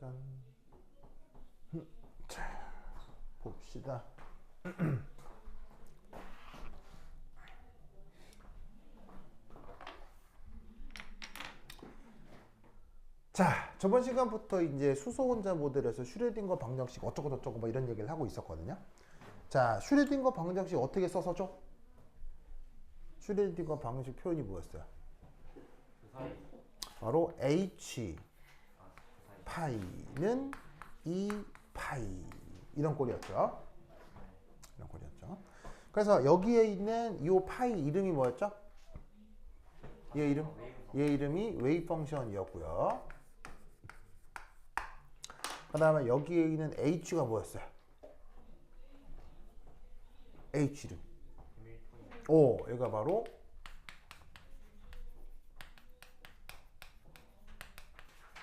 짠. 자, 봅시다. 자, 저번 시간부터 이제 수소 혼자 모델에서 슈레딩거 방정식 어쩌고 저쩌고 뭐 이런 얘기를 하고 있었거든요. 자, 슈레딩거 방정식 어떻게 써서 줘? 슈레딩거 방정식 표현이 뭐였어요? 바로 h 파이는 2 파이 이런 꼴이었죠. 이런 꼴이었죠. 그래서 여기에 있는 이 파이 이름이 뭐였죠? 얘 이름이 웨이브 펑션이었고요. 그 다음에 여기에 있는 h가 뭐였어요? h 이름. 얘가 바로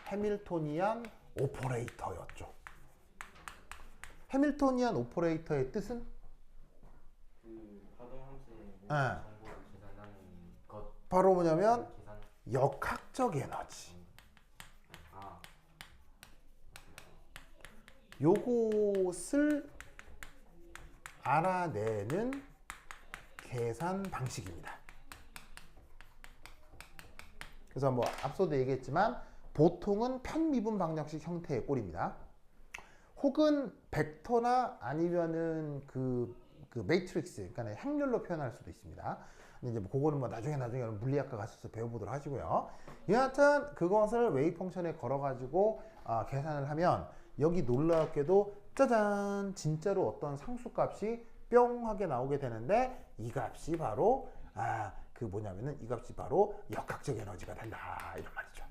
해밀토니안 오퍼레이터였죠. 해밀토니안 오퍼레이터의 뜻은? 정보를 계산하는 것. 바로 뭐냐면 계산. 역학적 에너지. 아, 요것을 알아내는 계산 방식입니다. 그래서 뭐 앞서도 얘기했지만 보통은 편미분 방정식 형태의 꼴입니다. 혹은 벡터나 아니면은 그 매트릭스, 그러니까 행렬로 표현할 수도 있습니다. 근데 이제 뭐 그거는 뭐 나중에 물리학과 가셔서 배워보도록 하시고요. 여하튼 그것을 웨이브 펑션에 걸어가지고 계산을 하면 여기 놀랍게도 짜잔 진짜로 어떤 상수값이 뿅 하게 나오게 되는데 이 값이 바로 이 값이 바로 역학적 에너지가 된다 이런 말이죠.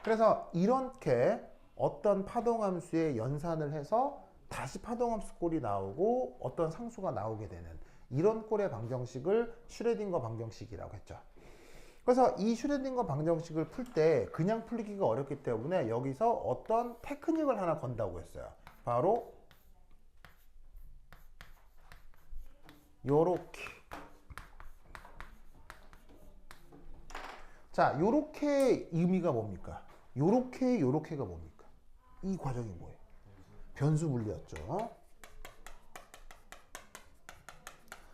그래서 이렇게 어떤 파동함수의 연산을 해서 다시 파동함수 꼴이 나오고 어떤 상수가 나오게 되는 이런 꼴의 방정식을 슈레딩거 방정식이라고 했죠. 그래서 이 슈레딩거 방정식을 풀 때 그냥 풀기가 어렵기 때문에 여기서 어떤 테크닉을 하나 건다고 했어요. 바로 요렇게. 자, 요렇게 의미가 뭡니까? 요렇게가 뭡니까? 이 과정이 뭐예요? 변수 분리였죠.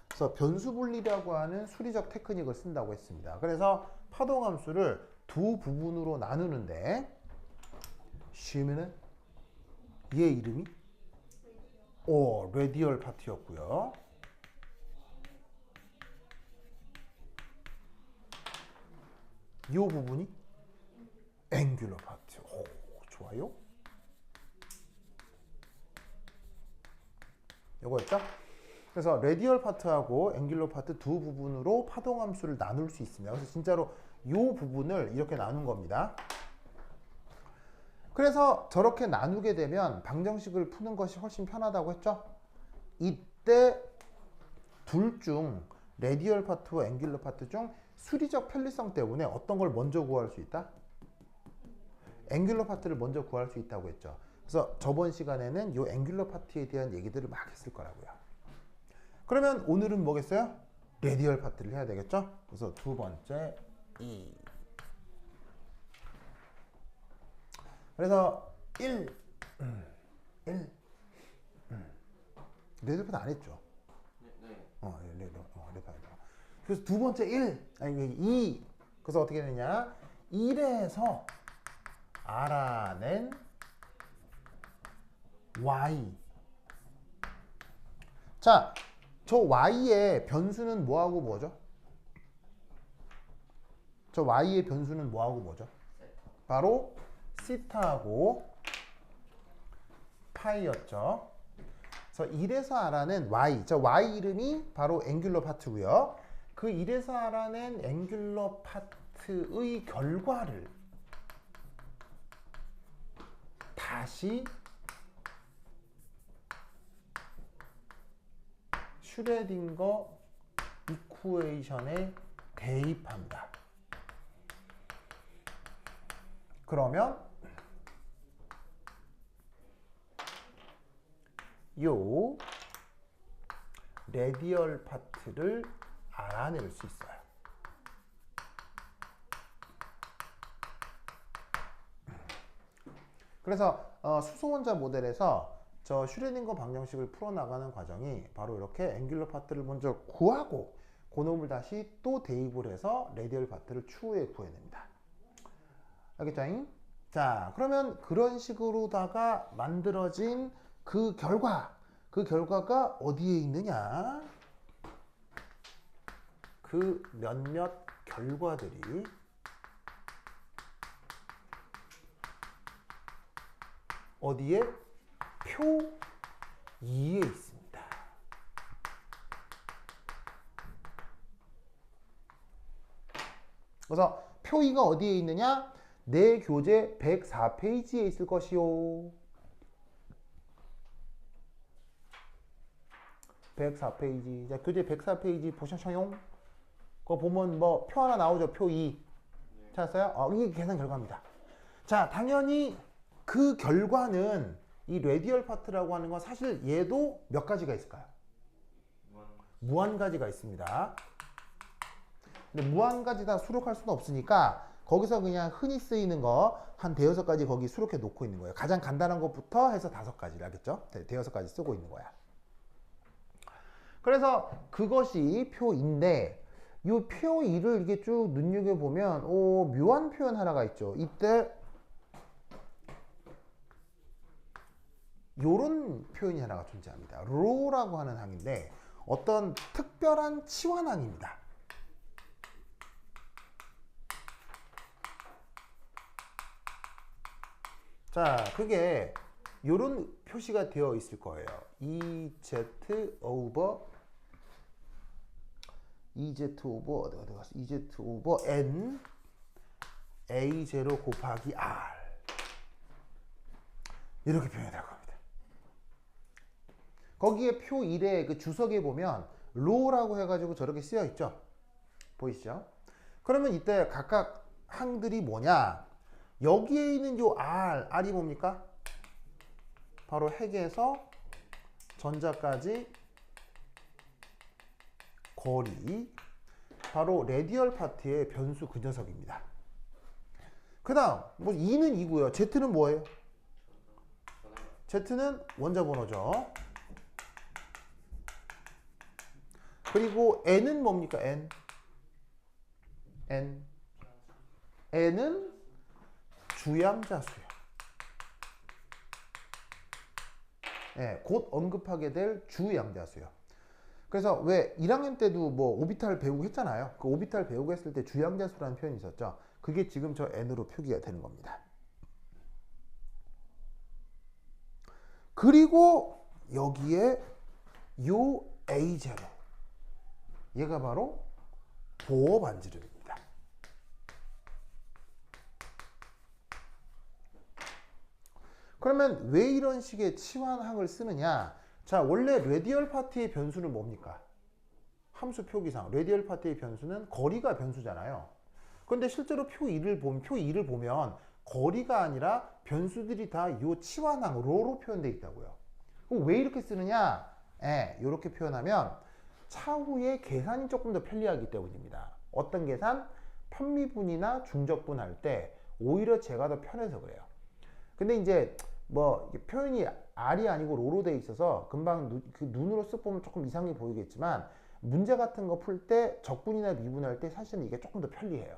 그래서 변수 분리라고 하는 수리적 테크닉을 쓴다고 했습니다. 그래서 파동함수를 두 부분으로 나누는데 쉬면은 얘 이름이 레디얼 파트였고요. 이 부분이 앵귤러 파트. 좋아요. 요거였죠? 그래서 레디얼 파트하고 앵귤러 파트 두 부분으로 파동함수를 나눌 수 있습니다. 그래서 진짜로 이 부분을 이렇게 나눈 겁니다. 그래서 저렇게 나누게 되면 방정식을 푸는 것이 훨씬 편하다고 했죠? 이때 둘 중 레디얼 파트와 앵귤러 파트 중 수리적 편리성 때문에 어떤 걸 먼저 구할 수 있다? 앵귤러 파트를 먼저 구할 수 있다고 했죠. 그래서 저번 시간에는 이 앵귤러 파트에 대한 얘기들을 막 했을 거라고요. 그러면 오늘은 뭐겠어요? 레디얼 파트를 해야 되겠죠? 그래서 두 번째 그래서 1 레디얼 파트 안 했죠? 네. 그래서 두 번째 2 그래서 어떻게 되느냐 1에서 알아낸 y. 자, 저 y의 변수는 뭐하고 뭐죠? 저 y의 변수는 뭐하고 뭐죠? 바로 시타하고 파이였죠. 그래서 1에서 알아낸 y. 저 y 이름이 바로 앵귤러 파트고요. 그 1에서 알아낸 앵귤러 파트의 결과를 다시 슈레딩거 이쿠에이션에 대입합니다. 그러면 요 레디얼 파트를 알아낼 수 있어요. 그래서 수소 원자 모델에서 저 슈레딩거 방정식을 풀어나가는 과정이 바로 이렇게 앵귤러 파트를 먼저 구하고 그놈을 다시 또 대입을 해서 레디얼 파트를 추후에 구해냅니다. 알겠죠? 자, 그러면 그런 식으로다가 만들어진 그 결과가 어디에 있느냐? 그 몇몇 결과들이 어디에? 표 2에 있습니다. 그래서 표 2가 어디에 있느냐? 내 교재 104페이지에 있을 것이요. 104페이지. 자, 교재 104페이지 보셔요. 그거 보면 뭐 표 하나 나오죠. 표 2. 찾았어요? 이게 계산 결과입니다. 자, 당연히 그 결과는 이 레디얼 파트라고 하는 건 사실 얘도 몇 가지가 있을까요? 무한 가지가 있습니다. 근데 무한 가지 다 수록할 수는 없으니까 거기서 그냥 흔히 쓰이는 거 한 대여섯 가지 거기 수록해 놓고 있는 거예요. 가장 간단한 것부터 해서 5가지를 알겠죠? 대여섯 가지 쓰고 있는 거야. 그래서 그것이 표인데 이 표 2를 이게 쭉 눈여겨보면 묘한 표현 하나가 있죠. 이때 요런 표현이 하나가 존재합니다. 로라고 하는 항인데 어떤 특별한 치환항입니다. 자, 그게 요런 표시가 되어 있을 거예요. EZ 오버 어디 갔어? EZ 오버 N A0 곱하기 R 이렇게 표현할 겁니다. 거기에 표 1의 그 주석에 보면 로라고 해가지고 저렇게 쓰여 있죠. 보이시죠? 그러면 이때 각각 항들이 뭐냐? 여기에 있는 요 R이 뭡니까? 바로 핵에서 전자까지 거리, 바로 레디얼 파트의 변수 그 녀석입니다. 그 다음 뭐 2는 2고요. Z는 뭐예요? Z는 원자 번호죠. 그리고 N은 뭡니까? N은 주양자수요. 네, 곧 언급하게 될 주양자수요. 그래서 왜 1학년 때도 뭐 오비탈 배우고 했잖아요. 그 오비탈 배우고 했을 때 주양자수라는 표현이 있었죠. 그게 지금 저 N으로 표기가 되는 겁니다. 그리고 여기에 요 A0 얘가 바로 보어 반지름입니다. 그러면 왜 이런 식의 치환항을 쓰느냐? 자, 원래 레디얼 파트의 변수는 뭡니까? 함수 표기상 레디얼 파트의 변수는 거리가 변수잖아요. 그런데 실제로 표 2를 보면 거리가 아니라 변수들이 다 이 치환항 로로 표현되어 있다고요. 그럼 왜 이렇게 쓰느냐? 이렇게 표현하면 차후에 계산이 조금 더 편리하기 때문입니다. 어떤 계산? 편미분이나 중적분 할 때 오히려 제가 더 편해서 그래요. 근데 이제 뭐 표현이 R이 아니고 로로 돼 있어서 금방 그 눈으로 쓱 보면 조금 이상해 보이겠지만 문제 같은 거 풀 때 적분이나 미분할 때 사실은 이게 조금 더 편리해요.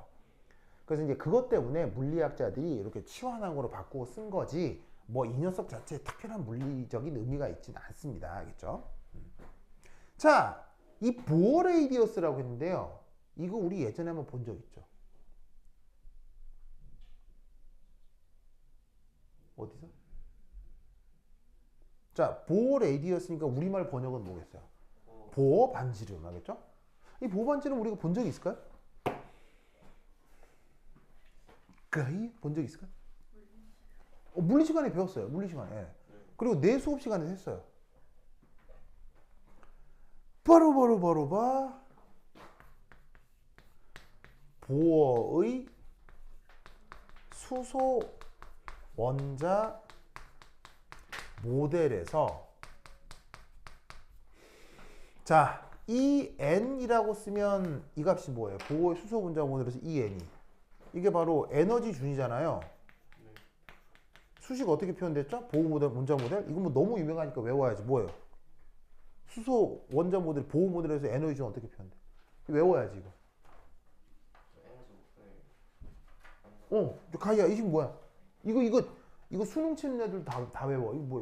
그래서 이제 그것 때문에 물리학자들이 이렇게 치환항으로 바꾸고 쓴 거지 뭐 이 녀석 자체에 특별한 물리적인 의미가 있지는 않습니다. 알겠죠? 자, 이 보어 레이디어스라고 했는데요. 이거 우리 예전에 한번 본 적 있죠? 어디서? 자, 보어 레이디어스니까 우리말 번역은 뭐겠어요? 보어 반지름 하겠죠? 이 보어 반지름 우리가 본 적이 있을까요? 거의 본 적 있을까요? 물리 시간에 배웠어요. 물리 시간에. 그리고 내 수업 시간에 했어요. 바로 보어의 수소 원자 모델에서 자, EN이라고 쓰면 이 값이 뭐예요? 보어의 수소 원자 모델에서 EN이 이게 바로 에너지 준이잖아요. 수식 어떻게 표현됐죠? 보호 모델, 원자 모델. 이거 뭐 너무 유명하니까 외워야지. 뭐예요? 수소 원자 모델, 보호 모델에서 에너지는 어떻게 표현돼? 외워야지 이거. 가희야, 이 식 뭐야? 이거 수능 치는 애들 다 외워. 이거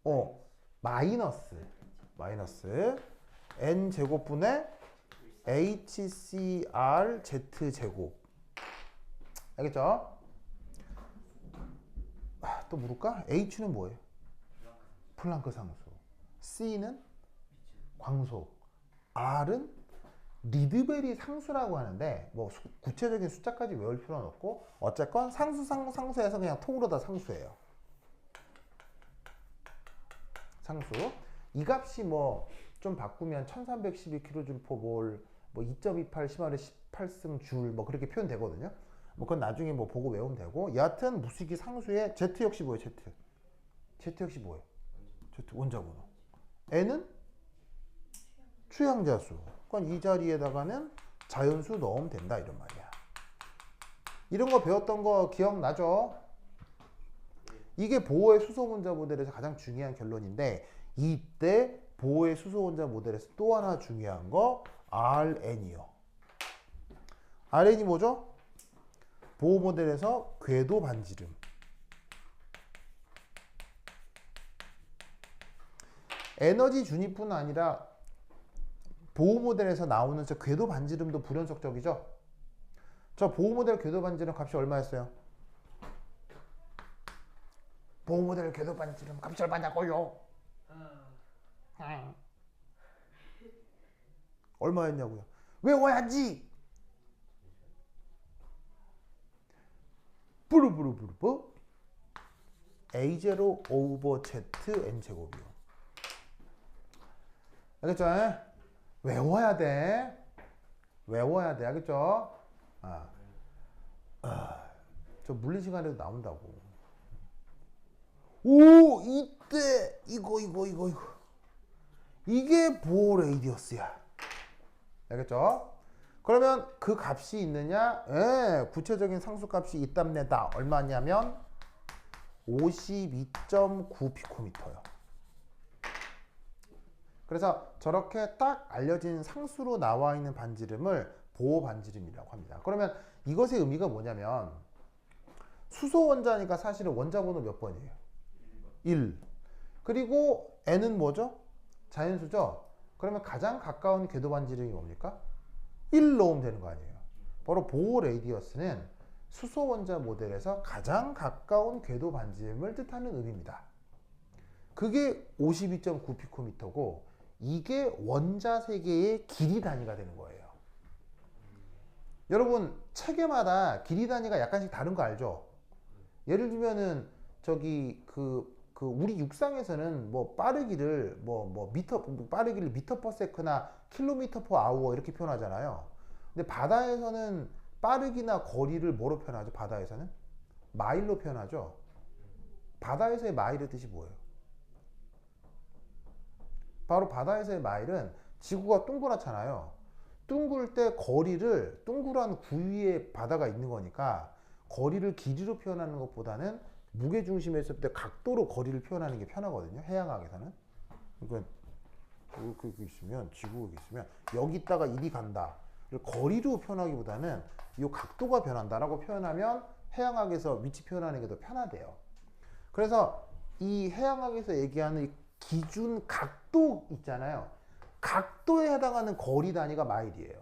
뭐예요? 마이너스 n 제곱분의 HCR Z 제곱. 알겠죠? 또 물을까? H는 뭐예요? 플랑크 상수. C는 광속. R은 리드베리 상수라고 하는데 뭐 구체적인 숫자까지 외울 필요는 없고 어쨌건 상수에서 그냥 통으로 다 상수예요. 상수. 이 값이 뭐 좀 바꾸면 1312kJ/몰 뭐 2.28 10^의 18승 줄 뭐 그렇게 표현되거든요. 뭐 그건 나중에 뭐 보고 외우면 되고 여하튼 무수기 상수의 Z 역시 뭐예요? Z 역시 뭐예요? Z 원자번호. N은 취향자수. 그러니까 이 자리에다가는 자연수 넣으면 된다 이런 말이야. 이런 거 배웠던 거 기억나죠? 이게 보호의 수소 원자 모델에서 가장 중요한 결론인데 이때 보호의 수소 원자 모델에서 또 하나 중요한 거 RN이요. RN이 뭐죠? 보호 모델에서 궤도 반지름. 에너지 준위뿐 아니라 보호 모델에서 나오는 저 궤도 반지름도 불연속적이죠? 저 보호 모델 궤도 반지름 값이 얼마였어요? 보호 모델 궤도 반지름 값이 얼마냐고요? 얼마였냐고요? 외워야지! 뿌르뿌르뿌르뿌 A0 오버 Z N제곱이요. 알겠죠? 외워야 돼. 알겠죠? 저 물리 시간에도 나온다고. 오, 이때 이거. 이게 보호 레이디어스야. 알겠죠? 그러면 그 값이 있느냐? 구체적인 상수값이 있답니다. 얼마냐면 52.9 피코미터요. 그래서 저렇게 딱 알려진 상수로 나와 있는 반지름을 보호 반지름이라고 합니다. 그러면 이것의 의미가 뭐냐면 수소 원자니까 사실은 원자 번호 몇 번이에요? 1. 그리고 n은 뭐죠? 자연수죠? 그러면 가장 가까운 궤도 반지름이 뭡니까? 1 넣으면 되는 거 아니에요. 바로 보호 레이디어스는 수소 원자 모델에서 가장 가까운 궤도 반지름을 뜻하는 의미입니다. 그게 52.9 피코미터고 이게 원자 세계의 길이 단위가 되는 거예요. 여러분 책에마다 길이 단위가 약간씩 다른 거 알죠? 예를 들면은 저기 우리 육상에서는 뭐 빠르기를 빠르기를 미터 퍼 세크나 킬로미터 퍼 아워 이렇게 표현하잖아요. 근데 바다에서는 빠르기나 거리를 뭐로 표현하죠? 바다에서는 마일로 표현하죠. 바다에서의 마일의 뜻이 뭐예요? 바로 바다에서의 마일은 지구가 동그랗잖아요. 둥글 때 거리를 둥그란 구위에 바다가 있는 거니까 거리를 길이로 표현하는 것보다는 무게중심에 있을 때 각도로 거리를 표현하는 게 편하거든요. 해양학에서는. 그러니까 이렇게 있으면 지구가 여기 있으면 여기다가 일이 간다. 거리로 표현하기보다는 이 각도가 변한다라고 표현하면 해양학에서 위치 표현하는 게 더 편하대요. 그래서 이 해양학에서 얘기하는 이 기준 각도 있잖아요. 각도에 해당하는 거리 단위가 마일이에요.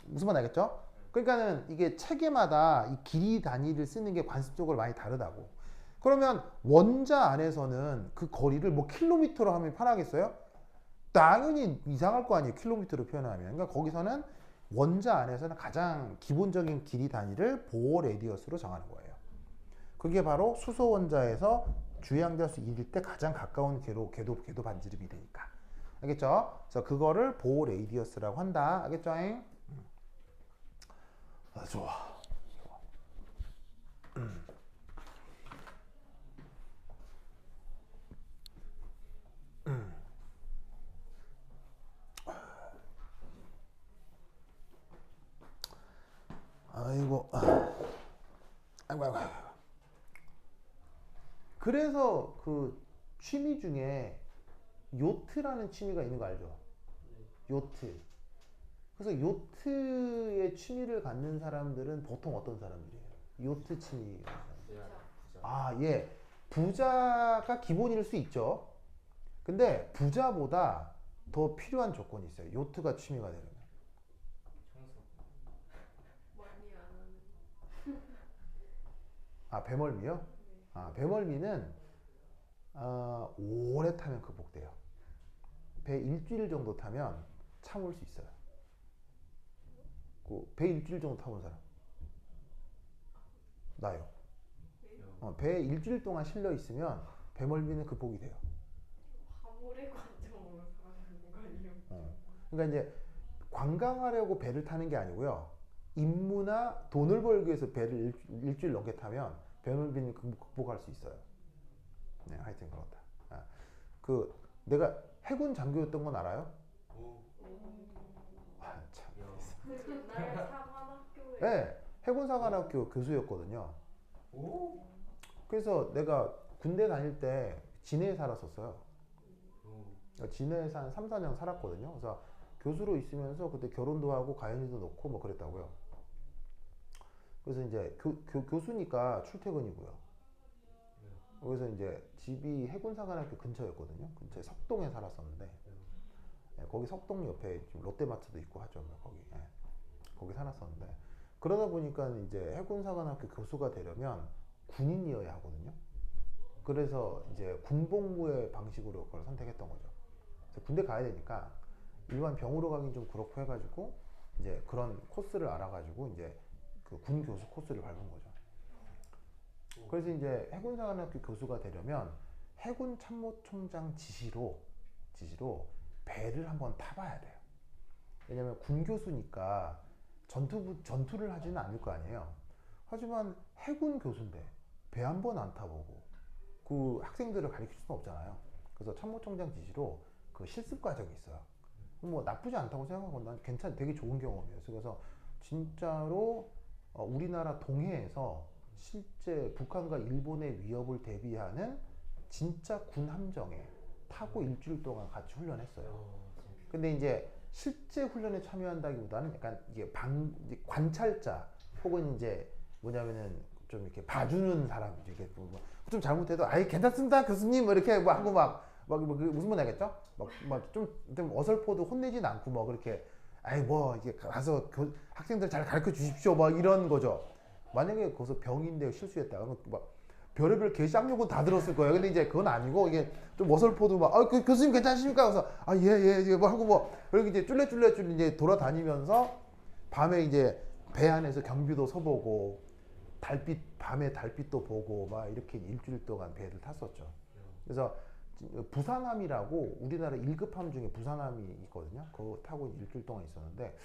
무슨 말 알겠죠? 그러니까는 이게 체계마다 이 길이 단위를 쓰는 게 관습적으로 많이 다르다고. 그러면 원자 안에서는 그 거리를 뭐 킬로미터로 하면 편하겠어요? 당연히 이상할 거 아니에요. 킬로미터로 표현하면. 그러니까 거기서는 원자 안에서는 가장 기본적인 길이 단위를 보호 레디어스로 정하는 거예요. 그게 바로 수소 원자에서 주양자수 1일 때 가장 가까운 궤도 반지름이 되니까. 알겠죠? 그래서 그거를 보호 레디어스라고 한다. 알겠죠? 좋아. 아이고. 아이고. 그래서 그 취미 중에 요트라는 취미가 있는 거 알죠? 요트. 그래서 요트의 취미를 갖는 사람들은 보통 어떤 사람들이에요? 요트 취미. 부자. 아, 예. 부자가 기본일 수 있죠. 근데 부자보다 더 필요한 조건이 있어요. 요트가 취미가 되려면. 청소. 멀미 안 하는. 아, 배멀미요? 네. 아, 배멀미는 오래 타면 극복돼요. 배 일주일 정도 타면 참을 수 있어요. 그 배 일주일 정도 타본 사람? 나요. 배 일주일 동안 실려 있으면 배멀미는 극복이 돼요. 화물의 관점으로 살아가는 거 아니에요? 그러니까 이제 관광하려고 배를 타는 게 아니고요. 임무나 돈을 벌기 위해서 배를 일주일 넘게 타면 배멀미는 극복할 수 있어요. 네, 하여튼 그렇다. 아, 그 내가 해군 장교였던 건 알아요? 오. 아, 참. 야. 그 옛날 사관학교에. 네, 해군사관학교 교수였거든요. 오. 그래서 내가 군대 다닐 때 진해에 살았었어요. 오. 진해에서 한 3, 4년 살았거든요. 그래서 교수로 있으면서 그때 결혼도 하고 가연이도 놓고 뭐 그랬다고요. 그래서 이제 교수니까 출퇴근이고요. 그래서 이제 집이 해군사관학교 근처였거든요. 근처에 석동에 살았었는데 네, 거기 석동 옆에 지금 롯데마트도 있고 하죠. 뭐 거기 네. 거기 살았었는데 그러다 보니까 이제 해군사관학교 교수가 되려면 군인이어야 하거든요. 그래서 이제 군복무의 방식으로 그걸 선택했던 거죠. 그래서 군대 가야 되니까 일반 병으로 가긴 좀 그렇고 해가지고 이제 그런 코스를 알아가지고 이제 그 군 교수 코스를 밟은 거죠. 그래서 이제 해군사관학교 교수가 되려면 해군 참모총장 지시로 배를 한번 타봐야 돼요. 왜냐면 군 교수니까 전투를 하지는 않을 거 아니에요. 하지만 해군 교수인데 배 한 번 안 타보고 그 학생들을 가르칠 수는 없잖아요. 그래서 참모총장 지시로 그 실습 과정이 있어요. 뭐 나쁘지 않다고 생각하고 난 되게 좋은 경험이었어요. 그래서 진짜로 우리나라 동해에서 실제 북한과 일본의 위협을 대비하는 진짜 군 함정에 타고 일주일 동안 같이 훈련했어요. 근데 이제 실제 훈련에 참여한다기보다는 약간 이게 이제 관찰자 혹은 이제 뭐냐면은 좀 이렇게 봐주는 사람 이렇게 좀 잘못해도 아이 괜찮습니다 교수님 뭐 이렇게 뭐 하고 막 무슨 말 하겠죠? 막 좀 어설퍼도 혼내진 않고 뭐 그렇게 아이 뭐 이게 가서 학생들 잘 가르쳐 주십시오 막 이런 거죠. 만약에 거기서 병인데 실수했다 그러면 막 별의별 개쌍욕은 다 들었을 거예요. 근데 이제 그건 아니고 이게 좀 어설퍼도 막 교수님 괜찮으십니까? 그래서 예 뭐 하고 뭐 그렇게 이제 쫄래 이제 돌아다니면서 밤에 이제 배 안에서 경비도 서보고 밤에 달빛도 보고 막 이렇게 일주일 동안 배를 탔었죠. 그래서 부산함이라고 우리나라 1급함 중에 부산함이 있거든요. 그거 타고 일주일 동안 있었는데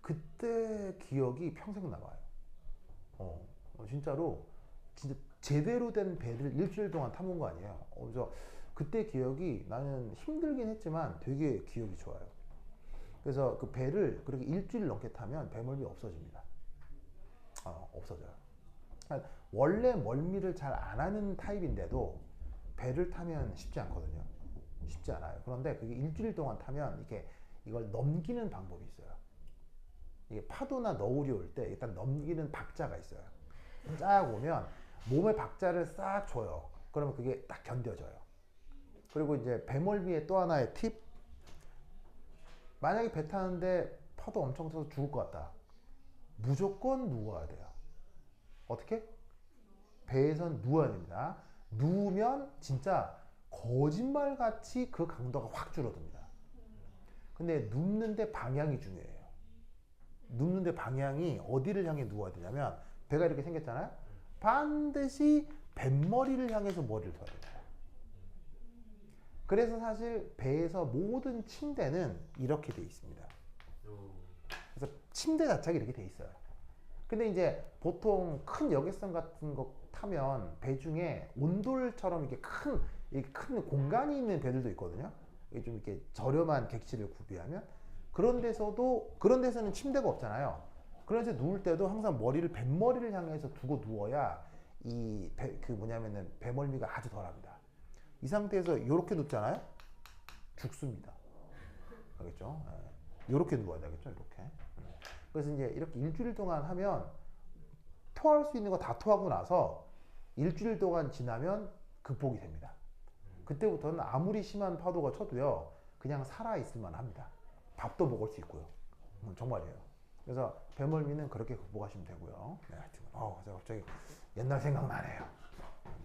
그때 기억이 평생 남아요. 진짜로 진짜 제대로 된 배를 일주일 동안 타본 거 아니에요. 그래서 그때 기억이 나는 힘들긴 했지만 되게 기억이 좋아요. 그래서 그 배를 그렇게 일주일 넘게 타면 배멀미 없어집니다. 없어져요. 그러니까 원래 멀미를 잘 안 하는 타입인데도 배를 타면 쉽지 않거든요. 쉽지 않아요. 그런데 그게 일주일 동안 타면 이걸 넘기는 방법이 있어요. 이게 파도나 너울이 올 때 일단 넘기는 박자가 있어요. 쫙 오면 몸에 박자를 싹 줘요. 그러면 그게 딱 견뎌져요. 그리고 이제 배멀미의 또 하나의 팁. 만약에 배 타는데 파도 엄청 쳐서 죽을 것 같다. 무조건 누워야 돼요. 어떻게? 배에선 누워야 됩니다. 누우면 진짜 거짓말같이 그 강도가 확 줄어듭니다. 근데 눕는데 방향이 중요해요. 눕는데 방향이 어디를 향해 누워야 되냐면 배가 이렇게 생겼잖아요. 반드시 뱃머리를 향해서 머리를 둬야 돼요. 그래서 사실 배에서 모든 침대는 이렇게 돼 있습니다. 그래서 침대 자체가 이렇게 돼 있어요. 근데 이제 보통 큰 여객선 같은 거 타면 배 중에 온돌처럼 이렇게 큰 공간이 있는 배들도 있거든요. 이게 좀 이렇게 저렴한 객실을 구비하면 그런 데서는 침대가 없잖아요. 그래서 누울 때도 항상 뱃머리를 향해서 두고 누워야 그 뭐냐면은 배멀미가 아주 덜합니다. 이 상태에서 이렇게 눕잖아요. 죽습니다. 알겠죠? 이렇게 누워야 되겠죠? 이렇게. 그래서 이제 이렇게 일주일 동안 하면 토할 수 있는 거 다 토하고 나서 일주일 동안 지나면 극복이 됩니다. 그때부터는 아무리 심한 파도가 쳐도요, 그냥 살아있을만 합니다. 밥도 먹을 수 있고요. 정말이에요. 그래서 배멀미는 그렇게 극복하시면 되고요. 네, 하여튼, 제가 갑자기 옛날 생각나네요.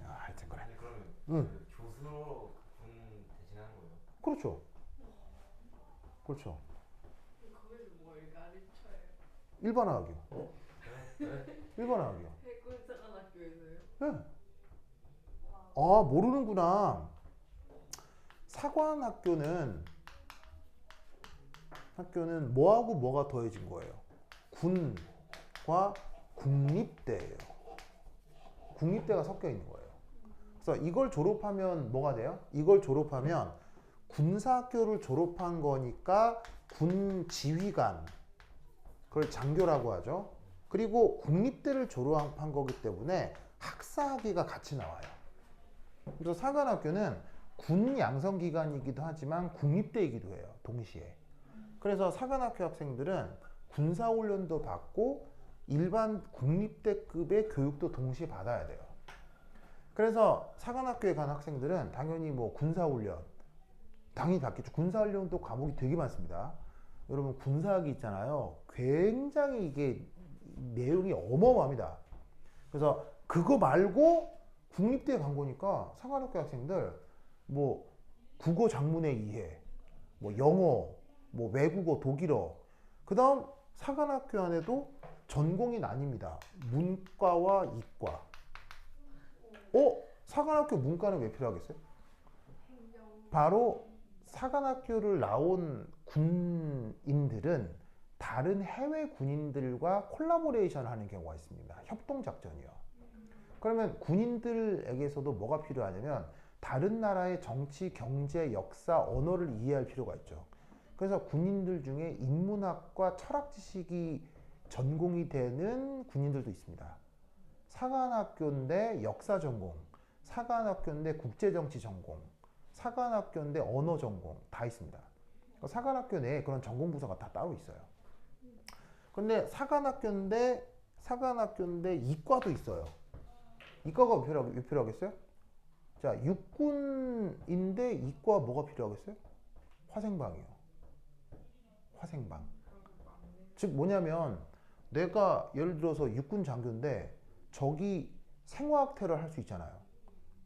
하여튼 그래. 아니 그러면 응. 그 교수로 군 대신하는 거예요? 그렇죠. 그렇죠. 거기서 뭘 가르쳐요? 일반화학이요. 네? 일반화학이요. 해군사관학교에서요? 네. 아, 모르는구나. 사관학교는 뭐하고 뭐가 더해진 거예요? 군과 국립대예요. 국립대가 섞여 있는 거예요. 그래서 이걸 졸업하면 뭐가 돼요? 이걸 졸업하면 군사학교를 졸업한 거니까 군 지휘관, 그걸 장교라고 하죠. 그리고 국립대를 졸업한 거기 때문에 학사학위가 같이 나와요. 그래서 사관학교는 군 양성기관이기도 하지만 국립대이기도 해요. 동시에. 그래서 사관학교 학생들은 군사훈련도 받고 일반 국립대급의 교육도 동시에 받아야 돼요. 그래서 사관학교에 간 학생들은 당연히 뭐 군사훈련 당연히 받겠죠. 군사훈련도 과목이 되게 많습니다. 여러분 군사학이 있잖아요. 굉장히 이게 내용이 어마어마합니다. 그래서 그거 말고 국립대에 간 거니까 사관학교 학생들 뭐 국어 작문의 이해, 뭐 영어, 뭐 외국어, 독일어. 그다음 사관학교 안에도 전공이 나뉩니다. 문과와 이과. 사관학교 문과는 왜 필요하겠어요? 행정. 바로 사관학교를 나온 군인들은 다른 해외 군인들과 콜라보레이션을 하는 경우가 있습니다. 협동작전이요. 그러면 군인들에게서도 뭐가 필요하냐면 다른 나라의 정치, 경제, 역사, 언어를 이해할 필요가 있죠. 그래서 군인들 중에 인문학과 철학 지식이 전공이 되는 군인들도 있습니다. 사관학교인데 역사 전공, 사관학교인데 국제정치 전공, 사관학교인데 언어 전공 다 있습니다. 사관학교 내에 그런 전공 부서가 다 따로 있어요. 근데 사관학교인데 이과도 있어요. 이과가 왜 필요하겠어요? 자, 육군인데 이과 뭐가 필요하겠어요? 화생방이요. 화생방. 즉 뭐냐면 내가 예를 들어서 육군 장교인데 적이 생화학 테러를 할 수 있잖아요.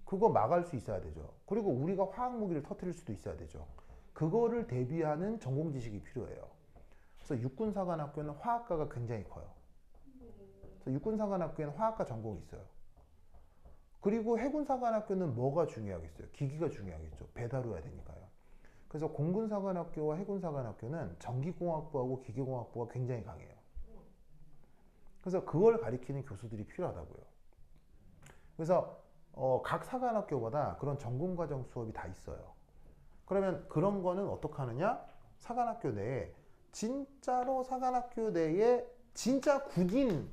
그거 막을 수 있어야 되죠. 그리고 우리가 화학 무기를 터뜨릴 수도 있어야 되죠. 그거를 대비하는 전공 지식이 필요해요. 그래서 육군사관학교는 화학과가 굉장히 커요. 그래서 육군사관학교에는 화학과 전공이 있어요. 그리고 해군사관학교는 뭐가 중요하겠어요? 기기가 중요하겠죠. 배 다뤄야 되니까요. 그래서 공군사관학교와 해군사관학교는 전기공학부하고 기계공학부가 굉장히 강해요. 그래서 그걸 가리키는 교수들이 필요하다고요. 그래서 각 사관학교마다 그런 전공과정 수업이 다 있어요. 그러면 그런 거는 어떻게 하느냐? 사관학교 내에 진짜로 사관학교 내에 진짜 군인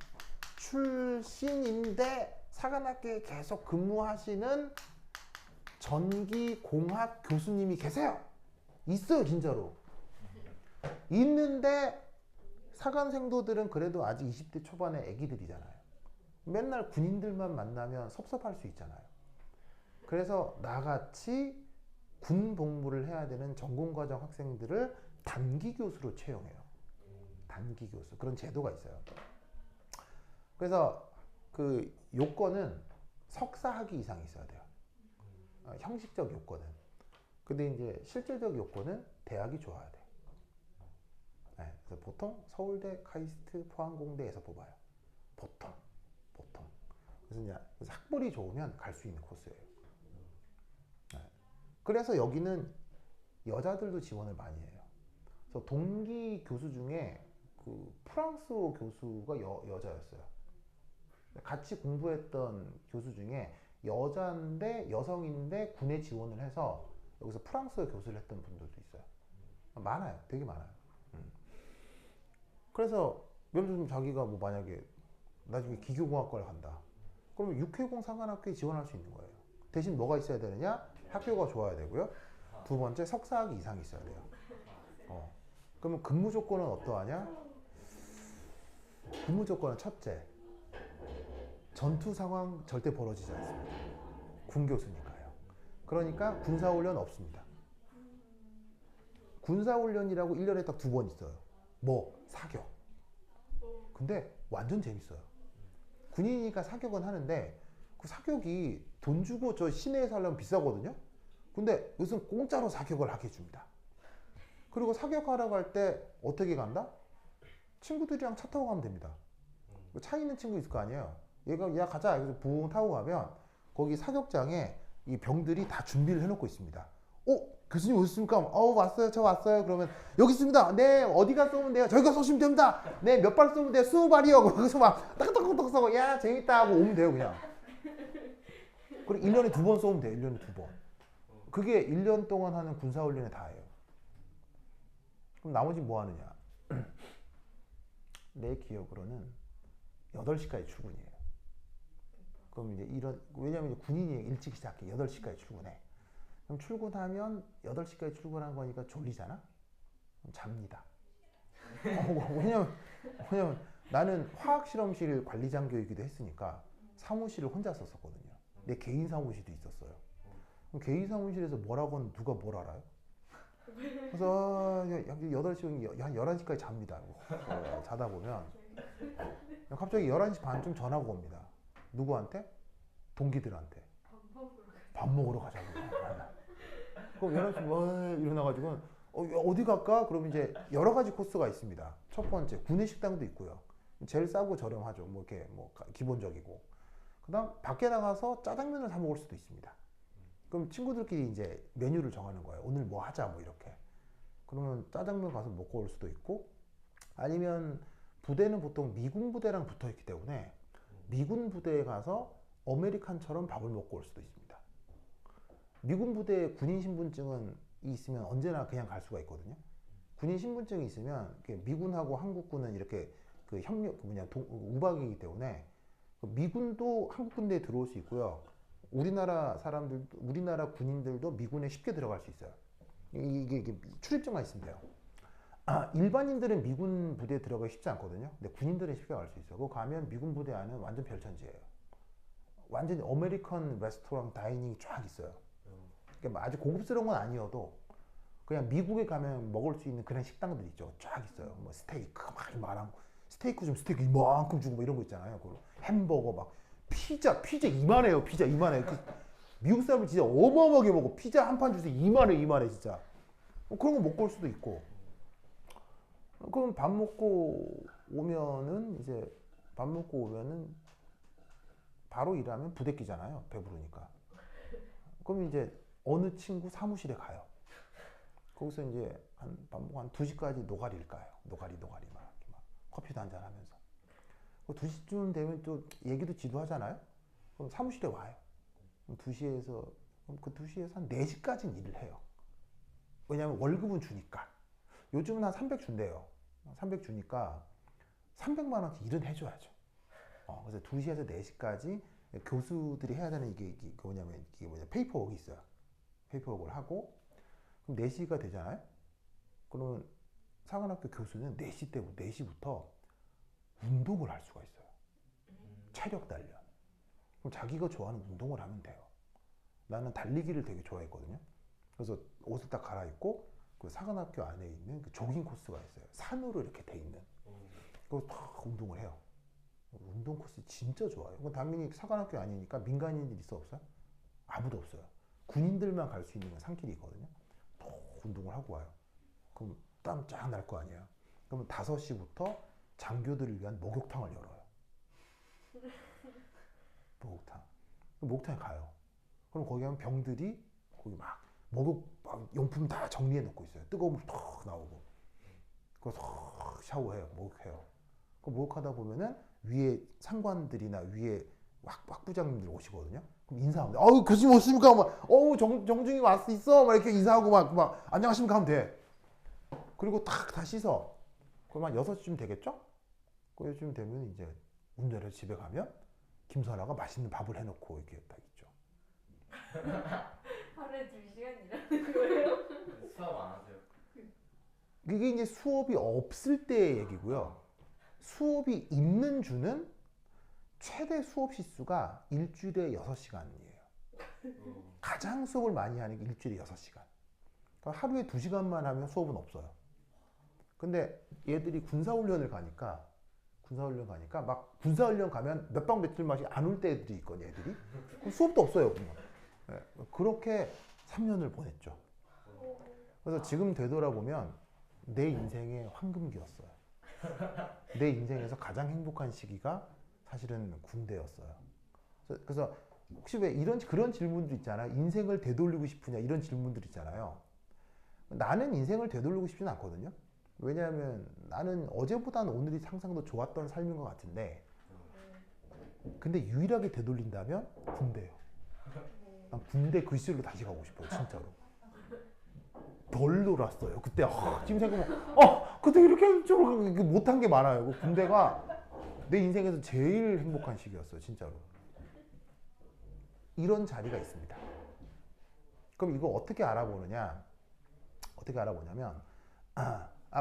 출신인데 사관학교에 계속 근무하시는 전기공학 교수님이 계세요. 있어요, 진짜로. 있는데 사관생도들은 그래도 아직 20대 초반의 애기들이잖아요. 맨날 군인들만 만나면 섭섭할 수 있잖아요. 그래서 나같이 군 복무를 해야 되는 전공과정 학생들을 단기 교수로 채용해요. 단기 교수. 그런 제도가 있어요. 그래서 그 요건은 석사 학위 이상 있어야 돼요. 형식적 요건은. 근데 이제 실질적 요건은 대학이 좋아야 돼. 네, 그래서 보통 서울대, 카이스트, 포항공대에서 뽑아요. 보통. 그래서 학벌이 좋으면 갈 수 있는 코스예요. 네. 그래서 여기는 여자들도 지원을 많이 해요. 그래서 동기 교수 중에 그 프랑스어 교수가 여자였어요. 같이 공부했던 교수 중에 여자인데 여성인데 군에 지원을 해서 여기서 프랑스어 교수를 했던 분들도 있어요. 많아요. 되게 많아요. 그래서 예를 들면 자기가 뭐 만약에 나중에 기교공학과를 간다. 그러면 육해공 사관학교에 지원할 수 있는 거예요. 대신 뭐가 있어야 되느냐? 학교가 좋아야 되고요. 두 번째 석사학위 이상이 있어야 돼요. 그러면 근무 조건은 어떠하냐? 근무 조건은 첫째, 전투 상황 절대 벌어지지 않습니다. 군 교수니까요. 그러니까 군사훈련 없습니다. 군사훈련이라고 1년에 딱 2번 있어요. 뭐? 사격. 근데 완전 재밌어요. 군인이니까 사격은 하는데 그 사격이 돈 주고 저 시내에서 하려면 비싸거든요. 근데 요즘 공짜로 사격을 하게 해줍니다. 그리고 사격하러 갈 때 어떻게 간다? 친구들이랑 차 타고 가면 됩니다. 차 있는 친구 있을 거 아니에요. 얘가 야 가자. 그래서 붕 타고 가면 거기 사격장에 이 병들이 다 준비를 해놓고 있습니다. 교수님 오셨습니까? 왔어요. 저 왔어요. 그러면 여기 있습니다. 네, 어디가 쏘면 돼요? 저희가 쏘시면 됩니다. 네, 몇 발 쏘면 돼요? 20발이요. 거기서 막 딱딱딱딱 쏘고 야 재밌다 하고 오면 돼요 그냥. 그리고 1년에 2번 쏘면 돼요. 1년에 2번. 그게 1년 동안 하는 군사훈련의 다예요. 그럼 나머지 뭐 하느냐? 내 기억으로는 8시까지 출근이에요. 그럼 이제 왜냐면 이제 군인이 일찍 시작해. 8시까지 출근해. 그럼 출근하면 8시까지 출근한 거니까 졸리잖아? 그럼 잡니다. 왜냐면 나는 화학실험실 관리장교이기도 했으니까 사무실을 혼자 썼었거든요. 내 개인 사무실도 있었어요. 그럼 개인 사무실에서 뭐라고 하면 누가 뭘 알아요? 그래서 8시, 한 11시까지 잡니다. 자다 보면 갑자기 11시 반쯤 전화가 옵니다. 누구한테? 동기들한테. 밥 먹으러 가자고. 그럼 11시 뭐 일어나가지고 어디 갈까? 그러면 이제 여러 가지 코스가 있습니다. 첫 번째 구내 식당도 있고요. 제일 싸고 저렴하죠. 뭐 이렇게 뭐 기본적이고. 그다음 밖에 나가서 짜장면을 사 먹을 수도 있습니다. 그럼 친구들끼리 이제 메뉴를 정하는 거예요. 오늘 뭐 하자 뭐 이렇게. 그러면 짜장면 가서 먹고 올 수도 있고 아니면 부대는 보통 미군 부대랑 붙어 있기 때문에 미군 부대에 가서 아메리칸처럼 밥을 먹고 올 수도 있습니다. 미군 부대 군인 신분증은 있으면 언제나 그냥 갈 수가 있거든요. 군인 신분증이 있으면 미군하고 한국군은 이렇게 그 협력 우박이기 때문에 미군도 한국 군대에 들어올 수 있고요. 우리나라 군인들도 미군에 쉽게 들어갈 수 있어요. 이게 출입증만 있으면 돼요. 일반인들은 미군 부대에 들어가기 쉽지 않거든요. 근데 군인들은 쉽게 갈 수 있어요. 그거 가면 미군 부대 안은 완전 별천지예요. 완전히 아메리칸 레스토랑 다이닝이 쫙 있어요. 그러니까 아주 고급스러운 건 아니어도 그냥 미국에 가면 먹을 수 있는 그런 식당들 있죠. 쫙 있어요. 뭐 스테이크 막 이만한 스테이크 좀 스테이크 이만큼 주고 뭐 이런 거 있잖아요. 그리고 햄버거 막 피자 이만해요. 피자 이만해. 미국 사람은 진짜 어마어마하게 먹어. 피자 한 판 주세요. 이만해 진짜. 그런 거 먹고 올 수도 있고. 그럼 밥 먹고 오면은 바로 일하면 부대끼잖아요. 배부르니까. 그럼 이제 어느 친구 사무실에 가요. 거기서 이제 밥 먹고 한 2시까지 노가리를 까요. 노가리 막 커피도 한잔 하면서. 2시쯤 되면 또 얘기도 지도하잖아요. 그럼 사무실에 와요. 그럼 2시에서 한 4시까지는 일을 해요. 왜냐면 월급은 주니까. 요즘은 한 300 준대요. 300 주니까 300만 원씩 일은 해줘야죠. 그래서 2시에서 4시까지 교수들이 해야 되는 이게 페이퍼워크가 있어요. 페이퍼워크를 하고 그럼 4시가 되잖아요. 그러면 사관학교 교수는 4시부터 운동을 할 수가 있어요. 체력 단련. 그럼 자기가 좋아하는 운동을 하면 돼요. 나는 달리기를 되게 좋아했거든요. 그래서 옷을 딱 갈아입고 그 사관학교 안에 있는 그 조깅 코스가 있어요. 산으로 이렇게 돼 있는. 그거 딱 운동을 해요. 운동 코스 진짜 좋아요. 그건 당연히 사관학교 아니니까 민간인들 있어 없어요? 아무도 없어요. 군인들만 갈 수 있는 산길이 있거든요. 또 운동을 하고 와요. 그럼 땀 쫙 날 거 아니에요. 그러면 5시부터 장교들을 위한 목욕탕을 열어요. 목욕탕에 가요. 그럼 거기 가면 병들이 거기 막 용품 다 정리해 놓고 있어요. 뜨거운 물 턱 나오고. 그거 턱 샤워해요. 목욕해요. 그 목욕하다 보면은 위에 상관들이나 위에 학부장님들 오시거든요. 그럼 인사하면 돼. 교수님 오십니까? 막, 정중히 왔어 있어. 막 이렇게 인사하고 막 안녕하십니까 하면 돼. 그리고 다 씻어. 그럼 한 6시쯤 되겠죠? 그 6시쯤 되면 이제 운전해서 집에 가면 김선아가 맛있는 밥을 해놓고 이렇게 딱 있죠. 하루에 2시간 일하는 거예요? 수업 안 하세요? 이게 이제 수업이 없을 때의 얘기고요. 수업이 있는 주는 최대 수업 시수가 일주일에 6시간이에요. 가장 수업을 많이 하는 게 일주일에 6시간. 그러니까 하루에 2시간만 하면 수업은 없어요. 근데 얘들이 군사훈련을 가니까 막 군사훈련 가면 몇 박 며칠 맛이 안 올 때들이 있거든요, 애들이. 그럼 수업도 없어요. 그냥. 네, 그렇게 3년을 보냈죠. 그래서 지금 되돌아보면 내 인생의 황금기였어요. 내 인생에서 가장 행복한 시기가 사실은 군대였어요. 그래서 혹시 왜 그런 질문들 있잖아요. 인생을 되돌리고 싶으냐 이런 질문들 있잖아요. 나는 인생을 되돌리고 싶지는 않거든요. 왜냐하면 나는 어제보다는 오늘이 항상 더 좋았던 삶인 것 같은데, 근데 유일하게 되돌린다면 군대예요. 난 군대 그 시절로 다시 가고 싶어요, 진짜로. 덜 놀았어요. 그때 지금 생각하면 그때 이렇게 좀 못한 게 많아요. 그 군대가 내 인생에서 제일 행복한 시기였어요, 진짜로. 이런 자리가 있습니다. 그럼 이거 어떻게 알아보느냐? 어떻게 알아보냐면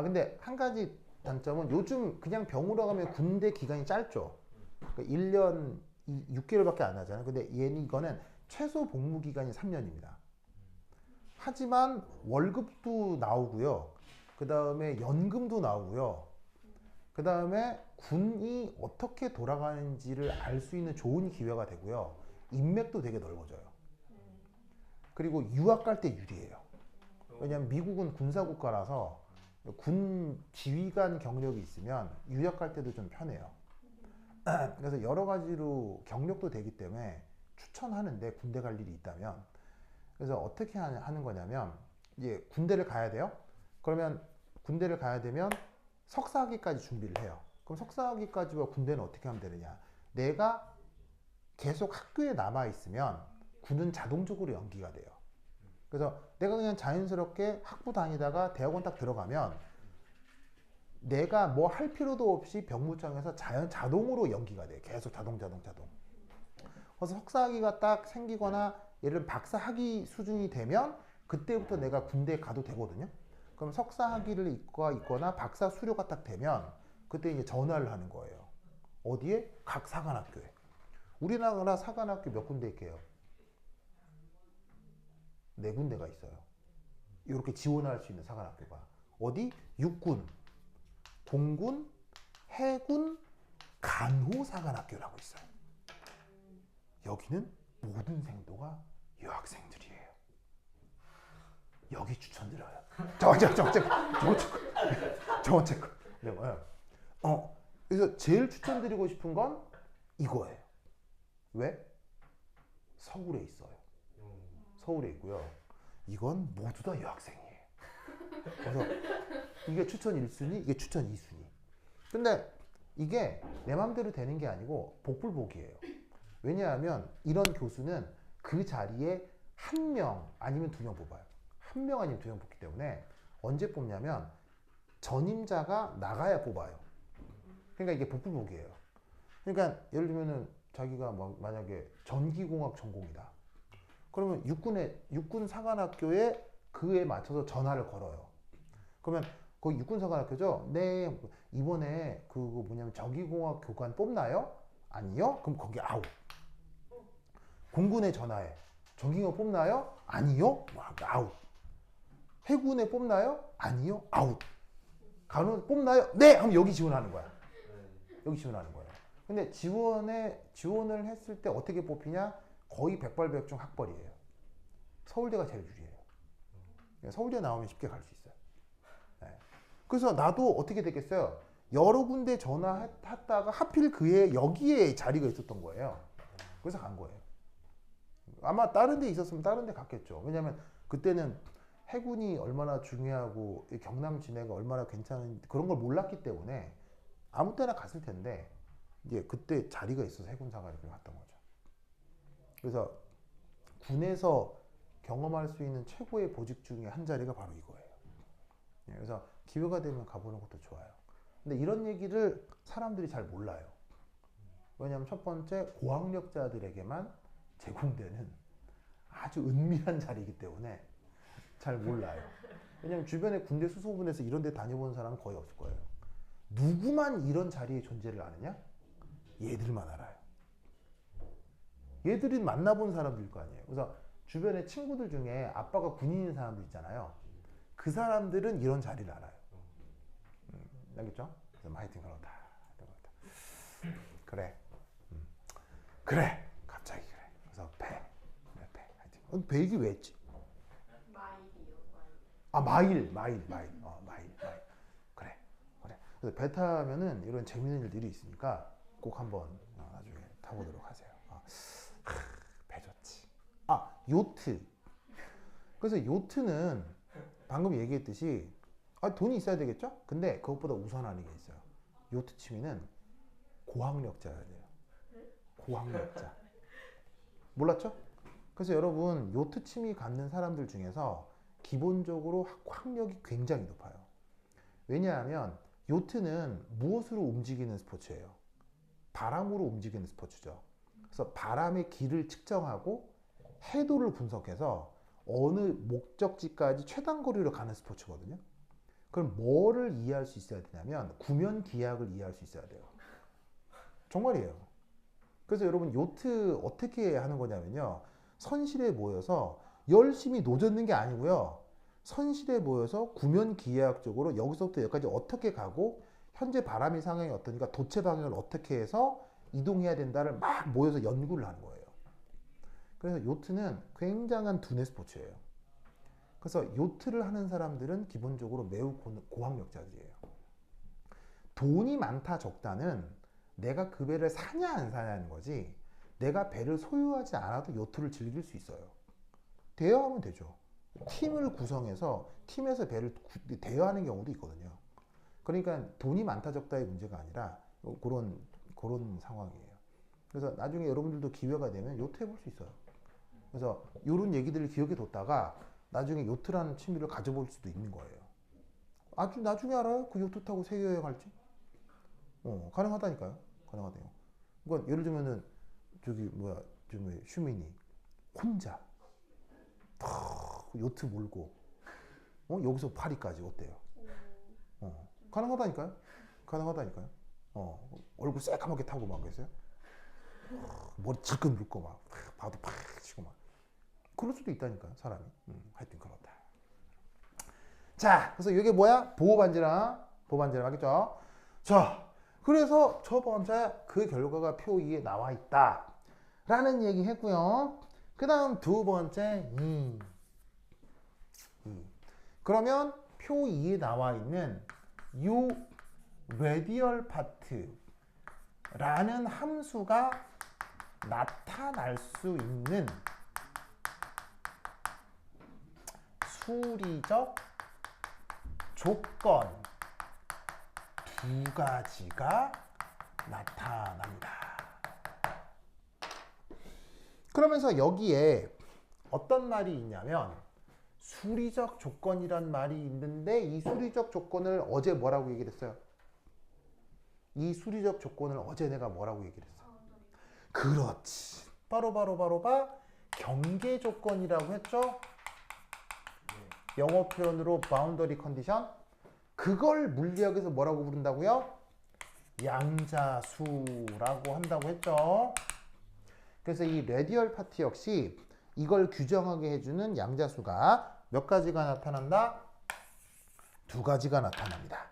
근데 한 가지 단점은 요즘 그냥 병으로 가면 군대 기간이 짧죠. 그러니까 1년 6개월밖에 안 하잖아요. 근데 이거는 최소 복무 기간이 3년입니다. 하지만 월급도 나오고요. 그 다음에 연금도 나오고요. 그 다음에 군이 어떻게 돌아가는지를 알 수 있는 좋은 기회가 되고요. 인맥도 되게 넓어져요. 그리고 유학 갈 때 유리해요. 왜냐하면 미국은 군사국가라서 군 지휘관 경력이 있으면 유학 갈 때도 좀 편해요. 그래서 여러 가지로 경력도 되기 때문에 추천하는데, 군대 갈 일이 있다면. 그래서 어떻게 하는 거냐면, 이제 군대를 가야 돼요. 그러면 군대를 가야 되면 석사학위까지 준비를 해요. 그럼 석사학위까지와 군대는 어떻게 하면 되느냐? 내가 계속 학교에 남아 있으면 군은 자동적으로 연기가 돼요. 그래서 내가 그냥 자연스럽게 학부 다니다가 대학원 딱 들어가면 내가 뭐 할 필요도 없이 병무청에서 자동으로 연기가 돼요. 계속 자동. 그래서 석사학위가 딱 생기거나 예를 들면 박사학위 수준이 되면 그때부터 내가 군대에 가도 되거든요. 그럼 석사학위를 있거나 박사 수료가 딱 되면 그때 이제 전화를 하는 거예요. 어디에? 각 사관학교에. 우리나라 사관학교 몇 군데 있게요? 4군데가 있어요. 이렇게 지원할 수 있는 사관학교가. 어디? 육군, 공군, 해군, 간호사관학교라고 있어요. 여기는 모든 생도가 여학생들이에요. 여기 추천드려요. 저거 체크. 네, 그래서 제일 추천드리고 싶은 건 이거예요. 왜? 서울에 있어요. 서울에 있고요. 이건 모두 다 여학생이에요. 그래서 이게 추천 1순위, 이게 추천 2순위. 근데 이게 내 맘대로 되는 게 아니고 복불복이에요. 왜냐하면 이런 교수는 그 자리에 1명 아니면 2명 뽑아요. 1명 아니면 2명 뽑기 때문에 언제 뽑냐면 전임자가 나가야 뽑아요. 그러니까 이게 복불복이에요. 그러니까 예를 들면은 자기가 만약에 전기공학 전공이다. 그러면 육군 사관학교에 그에 맞춰서 전화를 걸어요. 그러면 거기 육군 사관학교죠? 네, 이번에 그거 뭐냐면 전기공학 교관 뽑나요? 아니요? 그럼 거기 아웃. 공군에 전화해. 전기공학 뽑나요? 아니요? 아웃. 해군에 뽑나요? 아니요? 아웃. 간호 뽑나요? 네! 하면 여기 지원하는 거야. 여기 지원하는 거예요. 근데 지원을 했을 때 어떻게 뽑히냐? 거의 백발백중 학벌이에요. 서울대가 제일 유리해요. 서울대 나오면 쉽게 갈 수 있어요. 네. 그래서 나도 어떻게 됐겠어요? 여러 군데 전화했다가 하필 여기에 자리가 있었던 거예요. 그래서 간 거예요. 아마 다른 데 있었으면 다른 데 갔겠죠. 왜냐면 그때는 해군이 얼마나 중요하고 경남 진해가 얼마나 괜찮은 그런 걸 몰랐기 때문에 아무 때나 갔을 텐데 이제 그때 자리가 있어서 해군사가 이렇게 갔던 거죠. 그래서 군에서 경험할 수 있는 최고의 보직 중에 한 자리가 바로 이거예요. 그래서 기회가 되면 가보는 것도 좋아요. 근데 이런 얘기를 사람들이 잘 몰라요. 왜냐하면 첫 번째 고학력자들에게만 제공되는 아주 은밀한 자리이기 때문에 잘 몰라요. 왜냐하면 주변에 군대 수소문에서 이런 데 다녀본 사람은 거의 없을 거예요. 누구만 이런 자리에 존재를 아느냐? 얘들만 알아요. 얘들이 만나본 사람들일 거 아니에요. 그래서 주변에 친구들 중에 아빠가 군인인 사람들 있잖아요. 그 사람들은 이런 자리를 알아요. 알겠죠? 그래서 하여튼 그렇다. 그래. 그래. 갑자기 그래. 그래서 배. 하여튼 배 얘기 왜 했지? 마일이요. 아, 마일. 그래. 그래서 배 타면은 이런 재밌는 일들이 있으니까 꼭 한번 나중에 타보도록 하세요. 배 좋지. 아, 요트. 그래서 요트는 방금 얘기했듯이 돈이 있어야 되겠죠? 근데 그것보다 우선하는 게 있어요. 요트 취미는 고학력자여야 돼요. 고학력자. 몰랐죠? 그래서 여러분 요트 취미 갖는 사람들 중에서 기본적으로 학력이 굉장히 높아요. 왜냐하면 요트는 무엇으로 움직이는 스포츠예요? 바람으로 움직이는 스포츠죠. 그래서 바람의 길을 측정하고 해도를 분석해서 어느 목적지까지 최단 거리로 가는 스포츠거든요. 그럼 뭐를 이해할 수 있어야 되냐면 구면 기하학을 이해할 수 있어야 돼요. 정말이에요. 그래서 여러분 요트 어떻게 하는 거냐면요. 선실에 모여서 열심히 노젓는 게 아니고요. 선실에 모여서 구면 기하학적으로 여기서부터 여기까지 어떻게 가고 현재 바람의 상황이 어떠니까 도체 방향을 어떻게 해서 이동해야 된다를 막 모여서 연구를 하는 거예요. 그래서 요트는 굉장한 두뇌 스포츠예요. 그래서 요트를 하는 사람들은 기본적으로 매우 고학력자들이에요. 돈이 많다 적다는 내가 그 배를 사냐 안 사냐는 거지 내가 배를 소유하지 않아도 요트를 즐길 수 있어요. 대여하면 되죠. 팀을 구성해서 팀에서 배를 대여하는 경우도 있거든요. 그러니까 돈이 많다 적다의 문제가 아니라 그런 상황이에요. 그래서 나중에 여러분들도 기회가 되면 요트 해볼 수 있어요. 그래서 이런 얘기들을 기억해 뒀다가 나중에 요트라는 취미를 가져볼 수도 있는 거예요. 아주 나중에 알아요. 그 요트 타고 세계 여행할지. 가능하다니까요. 가능하대요. 그러니까 예를 들면은 슈민이 혼자 요트 몰고 여기서 파리까지 어때요? 가능하다니까요. 얼굴 새까맣게 타고 막 그랬어요. 머리 질끈 묶고 막 봐도 팍 치고 막 그럴 수도 있다니까요. 사람이. 하여튼 그렇다. 자, 그래서 이게 뭐야? 보호반지랑 하겠죠? 자, 그래서 첫 번째 그 결과가 표 2에 나와 있다 라는 얘기 했고요. 그 다음 두 번째 그러면 표 2에 나와 있는 요 레디얼 파트라는 함수가 나타날 수 있는 수리적 조건 두 가지가 나타납니다. 그러면서 여기에 어떤 말이 있냐면 수리적 조건이란 말이 있는데 이 수리적 조건을 어제 뭐라고 얘기를 했어요? 이 수리적 조건을 어제 내가 뭐라고 얘기를 했어? 그렇지. 바로 경계 조건이라고 했죠? 영어 표현으로 boundary condition. 그걸 물리학에서 뭐라고 부른다고요? 양자수라고 한다고 했죠. 그래서 이 레디얼 파트 역시 이걸 규정하게 해주는 양자수가 몇 가지가 나타난다? 두 가지가 나타납니다.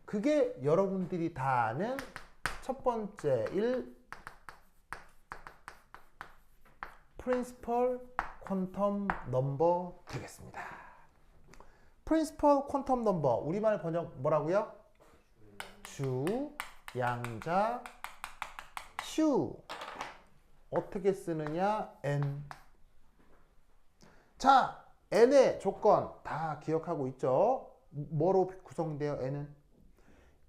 그게 여러분들이 다 아는 첫 번째 Principal Quantum Number 되겠습니다. Principal Quantum Number 우리말 번역 뭐라고요? 주, 양자, 슈. 어떻게 쓰느냐? n. 자, n의 조건 다 기억하고 있죠? 뭐로 구성되어 n은?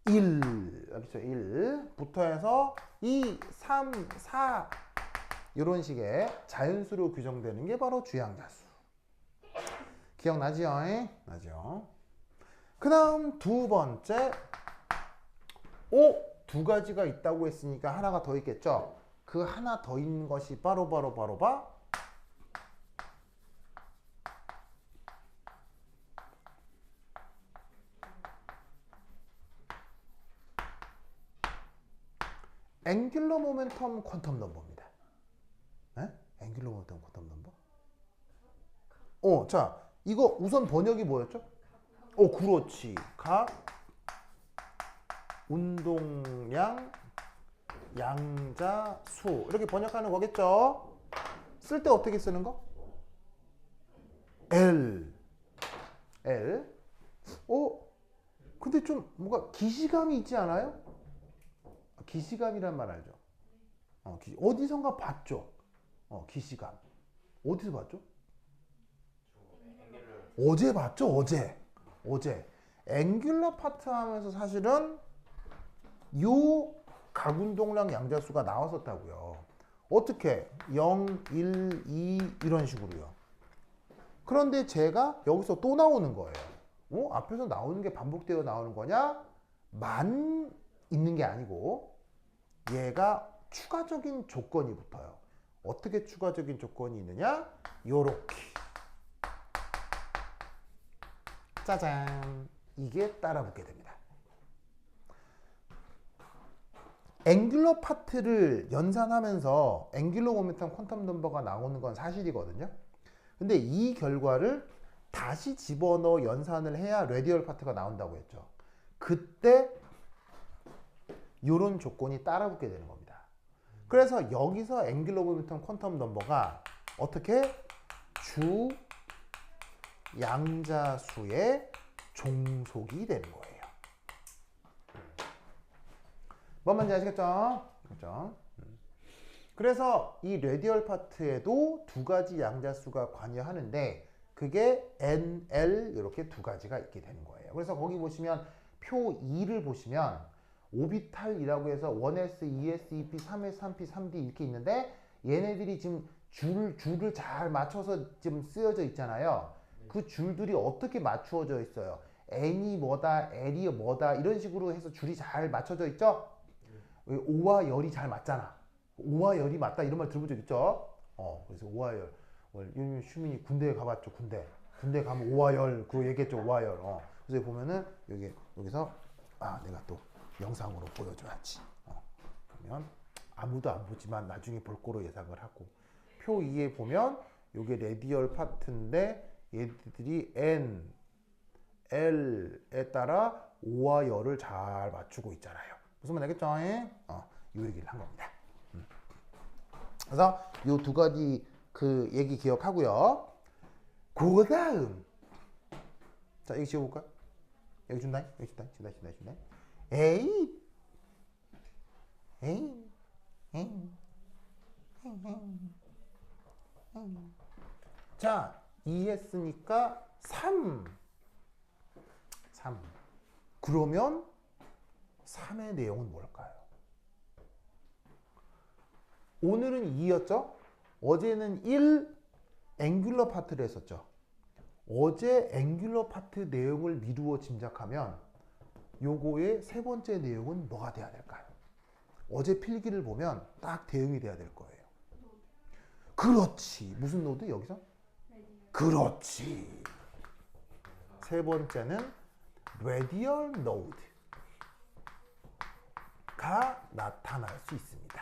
1, 알겠죠? 1부터 해서 2, 3, 4 이런 식의 자연수로 규정되는 게 바로 주양자수. 기억나지요? 나죠? 그 다음 두 번째 두 가지가 있다고 했으니까 하나가 더 있겠죠. 그 하나 더 있는 것이 바로 앵귤러 모멘텀 퀀텀 넘버입니다. 에? 앵귤러 모멘텀 퀀텀 넘버? 자, 이거 우선 번역이 뭐였죠? 그렇지. 운동량 양자수 이렇게 번역하는 거겠죠? 쓸 때 어떻게 쓰는 거? L. 근데 좀 뭔가 기시감이 있지 않아요? 기시감이란 말 알죠? 어디선가 봤죠? 기시감. 어디서 봤죠? 어제 봤죠? 어제. 앵귤러 파트 하면서 사실은 요 각운동량 양자수가 나왔었다고요. 어떻게? 0, 1, 2 이런 식으로요. 그런데 제가 여기서 또 나오는 거예요. 앞에서 나오는 게 반복되어 나오는 거냐? 만 있는 게 아니고 얘가 추가적인 조건이 붙어요. 어떻게 추가적인 조건이 있느냐? 요렇게. 짜잔. 이게 따라 붙게 됩니다. 앵귤러 파트를 연산하면서 앵귤러 모멘텀 퀀텀 넘버가 나오는 건 사실이거든요. 근데 이 결과를 다시 집어넣어 연산을 해야 레디얼 파트가 나온다고 했죠. 그때 이런 조건이 따라 붙게 되는 겁니다. 그래서 여기서 앵귤러 모멘텀 퀀텀 넘버가 어떻게? 주 양자수의 종속이 되는 거예요. 뭔 말인지 아시겠죠? 그렇죠? 그래서 이 레디얼 파트에도 두 가지 양자수가 관여하는데 그게 N, L 이렇게 두 가지가 있게 되는 거예요. 그래서 거기 보시면 표 2를 보시면 오비탈이라고 해서 1s, 2s, 2p, 3s, 3p, 3d 이렇게 있는데 얘네들이 지금 줄을 잘 맞춰서 지금 쓰여져 있잖아요. 그 줄들이 어떻게 맞추어져 있어요? N이 뭐다, L이 뭐다 이런 식으로 해서 줄이 잘 맞춰져 있죠? 오와 열이 잘 맞잖아. 오와 열이 맞다 이런 말 들어본 적 있죠? 그래서 오와 열. 요즘 슈민이 군대에 가봤죠. 군대 가면 오와 열 그거 얘기했죠. 오와 열. 그래서 보면은 여기서 내가 또 영상으로 보여줘야지. 그러면 아무도 안 보지만 나중에 볼 거로 예상을 하고 표 2에 보면 요게 레디얼 파트인데 얘들이 N, L에 따라 오와 열을 잘 맞추고 있잖아요. 무슨 말 알겠죠? 요 얘기를 한 겁니다. 그래서 요 두 가지 그 얘기 기억하고요. 그 다음 자 여기 지워볼까? 여기 준다. 준다. 에이. 자 2 했으니까 3. 그러면 3의 내용은 뭘까요? 오늘은 2였죠? 어제는 1 앵귤러 파트를 했었죠. 어제 앵귤러 파트 내용을 미루어 짐작하면 요거의 세 번째 내용은 뭐가 돼야 될까요? 어제 필기를 보면 딱 대응이 돼야 될 거예요. 그렇지. 무슨 노드 여기서? 그렇지. 세 번째는 radial node가 나타날 수 있습니다.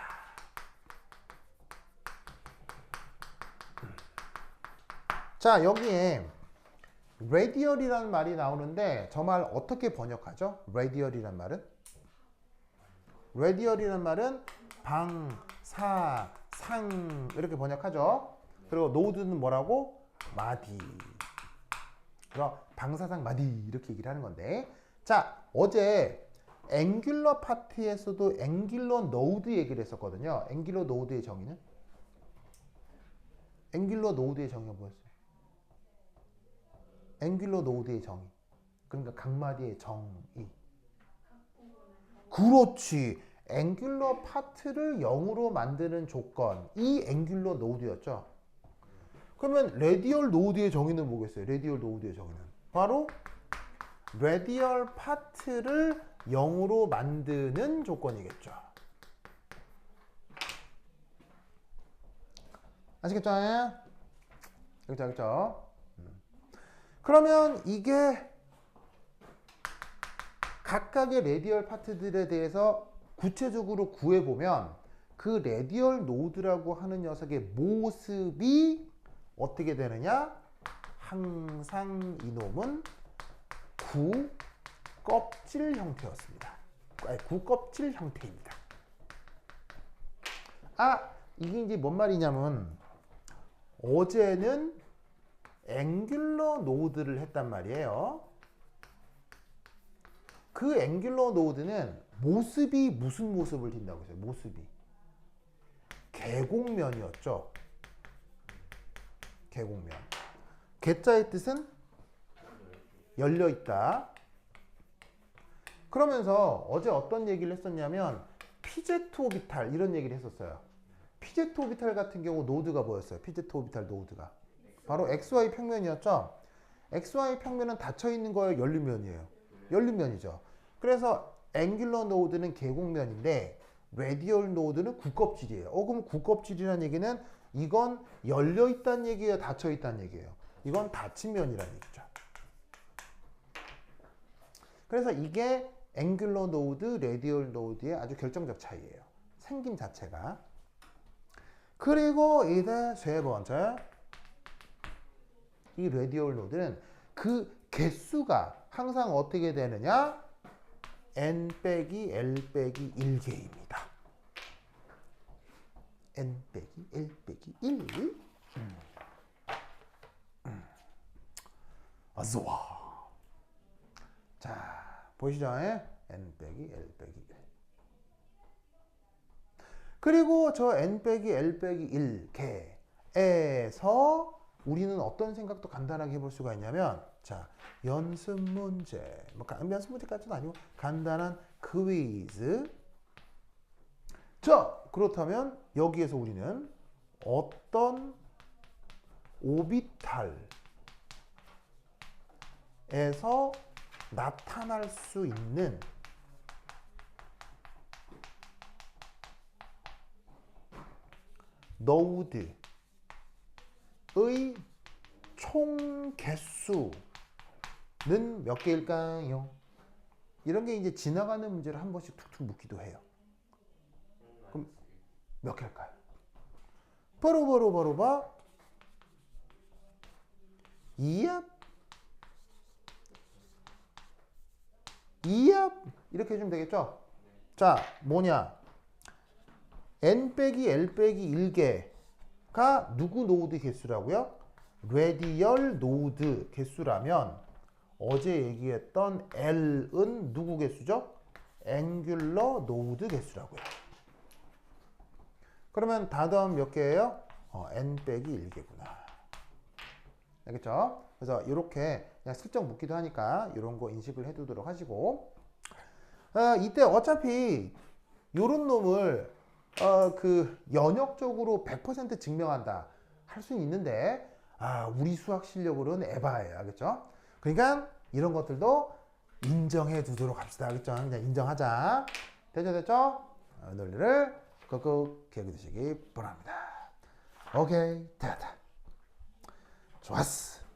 자, 여기에 radial이라는 말이 나오는데 저 말 어떻게 번역하죠? radial이라는 말은? radial이라는 말은 방, 사, 상 이렇게 번역하죠. 그리고 node는 뭐라고? 마디. 그래서 방사상 마디 이렇게 얘기를 하는 건데 자 어제 앵귤러 파트에서도 앵귤러 노드 얘기를 했었거든요. 앵귤러 노드의 정의는? 앵귤러 노드의 정의가 뭐였어요? 앵귤러 노드의 정의 그러니까 각마디의 정의. 그렇지. 앵귤러 파트를 0으로 만드는 조건 이 앵귤러 노드였죠. 그러면 레디얼 노드의 정의는 뭐겠어요? 레디얼 노드의 정의는 바로 레디얼 파트를 0으로 만드는 조건이겠죠. 아시겠죠? 그렇죠, 그렇죠. 그러면 이게 각각의 레디얼 파트들에 대해서 구체적으로 구해보면 그 레디얼 노드라고 하는 녀석의 모습이 어떻게 되느냐? 항상 이놈은 구껍질 형태였습니다. 아니, 구껍질 형태입니다. 아, 이게 이제 뭔 말이냐면 어제는 앵귤러 노드를 했단 말이에요. 그 앵귤러 노드는 모습이 무슨 모습을 띈다고 했어요? 모습이 계곡면이었죠. 계곡면. 개자의 뜻은 열려있다. 그러면서 어제 어떤 얘기를 했었냐면 피제트 오비탈 이런 얘기를 했었어요. 피제트 오비탈 같은 경우 노드가 뭐였어요? 피제트 오비탈 노드가 바로 XY 평면이었죠. XY 평면은 닫혀있는 거예요? 열린 면이에요? 열린 면이죠. 그래서 앵귤러 노드는 계곡면인데 레디얼 노드는 구껍질이에요. 그럼 구껍질이라는 얘기는 이건 열려있다는 얘기예요? 닫혀있다는 얘기예요? 이건 닫힌 면이라는 얘기죠. 그래서 이게 앵귤러 노드, 레디얼 노드의 아주 결정적 차이예요. 생김 자체가. 그리고 이제 세 번째, 이 레디얼 노드는 그 개수가 항상 어떻게 되느냐? n 빼기 l 빼기 1개입니다. n 빼기 l 빼기 1. 좋아. 자, 보이시죠? n 빼기 l 빼기 1. 그리고 저 n 빼기 l 빼기 1개에서 우리는 어떤 생각도 간단하게 해볼 수가 있냐면, 자, 연습 문제, 연습 문제까지는 아니고 간단한 퀴즈. 자, 그렇다면 여기에서 우리는 어떤 오비탈에서 나타날 수 있는 노드의 총 개수는 몇 개일까요? 이런 게 이제 지나가는 문제를 한 번씩 툭툭 묻기도 해요. 그럼 몇 개일까요? 바로 봐. 이압 이렇게 해주면 되겠죠? 자, 뭐냐? n 빼기 l 빼기 1개가 누구 노드 개수라고요? 레디얼 노드 개수라면 어제 얘기했던 L은 누구 개수죠? 앵귤러 노드 개수라고요. 그러면 다음 몇 개예요? n 빼기 1개구나. 알겠죠? 그래서 이렇게 그냥 슬쩍 묻기도 하니까 이런 거 인식을 해두도록 하시고, 이때 어차피 이런 놈을 그 연역적으로 100% 증명한다 할 수는 있는데, 우리 수학 실력으로는 에바예요. 알겠죠? 그러니까 이런 것들도 인정해 두도록 합시다. 알겠죠? 그냥 인정하자. 됐죠? 논리를 꾹꾹 기억해 두시기 바랍니다. 오케이, 됐다. 좋았어.